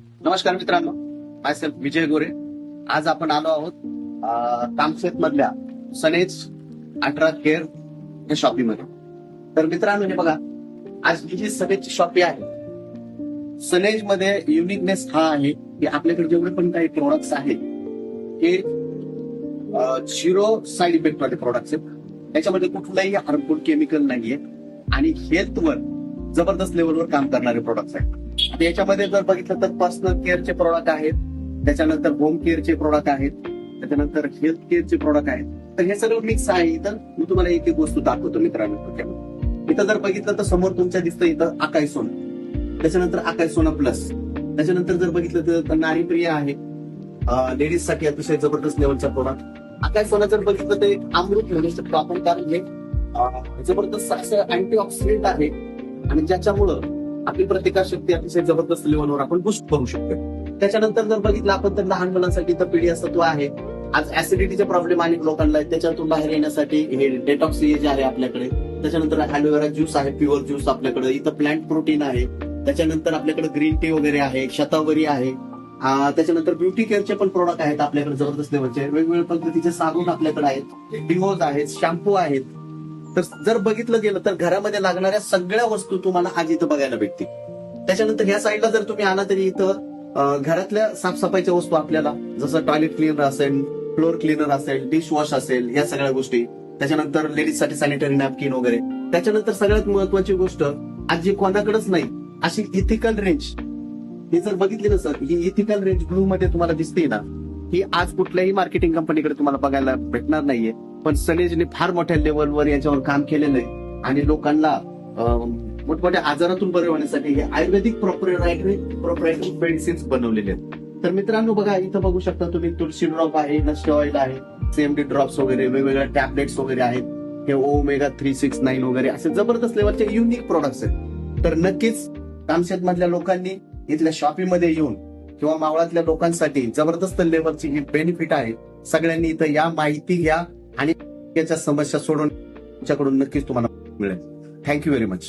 नमस्कार मित्रांनो, माय सेल्फ विजय गोरे. आज आपण आलो आहोत कामशेत मधल्या सनेज 18 केअर या शॉपीमध्ये. तर मित्रांनो हे बघा, आज ही जी सनेजची शॉपी आहे, सनेज मध्ये युनिकनेस हा आहे की आपल्याकडे जेवढे पण काही प्रोडक्ट्स आहेत हे 0 साईड इफेक्ट वाले प्रोडक्ट्स आहेत. त्याच्यामध्ये कुठलाही हार्मफुल केमिकल नाहीये आणि हेल्थवर जबरदस्त लेवलवर काम करणारे प्रोडक्ट्स आहेत. आता याच्यामध्ये जर बघितलं तर पर्सनल केअरचे प्रोडक्ट आहेत, त्याच्यानंतर होम केअरचे प्रोडक्ट आहेत, त्याच्यानंतर हेल्थ केअरचे प्रोडक्ट आहेत. तर हे सगळं मिक्स आहे. इथं मी तुम्हाला एक एक वस्तू दाखवतो मित्रांनो. इथं जर बघितलं तर समोर तुमच्या दिसतं इथं आकाश सोना, त्याच्यानंतर आकाश सोना प्लस, त्याच्यानंतर जर बघितलं तर नारी प्रिय आहे, लेडीज साठी अतिशय जबरदस्त लेवलचा प्रोडक्ट. आकाश सोना जर बघितलं तर अमृत म्हणू शकतो आपण, कारण हे जबरदस्त असं अँटीऑक्सिडेंट आहे आणि ज्याच्यामुळं आपली प्रतिकारशक्ती अतिशय जबरदस्त लेवलवर आपण बुस्ट करू शकतो. त्याच्यानंतर जर बघितलं आपण तर लहान मुलांसाठी तर पीडीएसत्व आहे. आज ऍसिडिटीचे प्रॉब्लेम अनेक लोकांना आहे, त्याच्यातून बाहेर येण्यासाठी हे डेटॉक्स जे आहे आपल्याकडे. त्याच्यानंतर ॲलोवेरा ज्यूस आहे, प्युअर ज्यूस आपल्याकडे. इथं प्लांट प्रोटीन आहे. त्याच्यानंतर आपल्याकडे ग्रीन टी वगैरे आहे, शतावरी आहे. त्याच्यानंतर ब्युटी केअरचे पण प्रोडक्ट आहेत आपल्याकडे जबरदस्त लेवलचे. वेगवेगळ्या पद्धतीचे साबण आपल्याकडे आहेत, डिओज आहेत, शॅम्पू आहेत. तर जर बघितलं गेलं तर घरामध्ये लागणाऱ्या सगळ्या वस्तू तुम्हाला आज इथं बघायला भेटतील. त्याच्यानंतर ह्या साईडला जर तुम्ही आला तरी इथं घरातल्या साफसफाईच्या वस्तू आपल्याला, जसं टॉयलेट क्लीनर असेल, फ्लोअर क्लीनर असेल, डिश वॉश असेल, या सगळ्या गोष्टी. त्याच्यानंतर लेडीजसाठी सॅनिटरी नॅपकिन वगैरे. त्याच्यानंतर सगळ्यात महत्वाची गोष्ट आज जी कोणाकडेच नाही अशी इथिकल रेंज, ही जर बघितली ना सर, ही इथिकल रेंज ब्लू मध्ये तुम्हाला दिसते ना, ही आज कुठल्याही मार्केटिंग कंपनीकडे तुम्हाला बघायला भेटणार नाहीये. पण सनेजने फार मोठ्या लेवलवर याच्यावर काम केलेलं आहे आणि लोकांना मोठमोठ्या आजारातून बरे होण्यासाठी हे आयुर्वेदिक प्रोप्रायटरी मेडिसिन्स बनवलेले आहेत. तर मित्रांनो बघा, इथं बघू शकता तुम्ही, तुळशी ड्रॉप आहे, नस्य ऑइल आहे, सीएमडी ड्रॉप्स वगैरे, वेगवेगळ्या टॅबलेट्स वगैरे आहेत. हे ओमेगा 369 वगैरे असे जबरदस्त लेवलचे युनिक प्रोडक्ट्स आहेत. तर नक्कीच कामशेत मधल्या लोकांनी इथल्या शॉपीमध्ये येऊन किंवा मावळातल्या लोकांसाठी जबरदस्त लेवलची ही बेनिफिट आहे. सगळ्यांनी इथं या, माहिती घ्या आणि याच्या समस्या सोडून तुमच्याकडून नक्कीच तुम्हाला मिळेल. Thank you very much.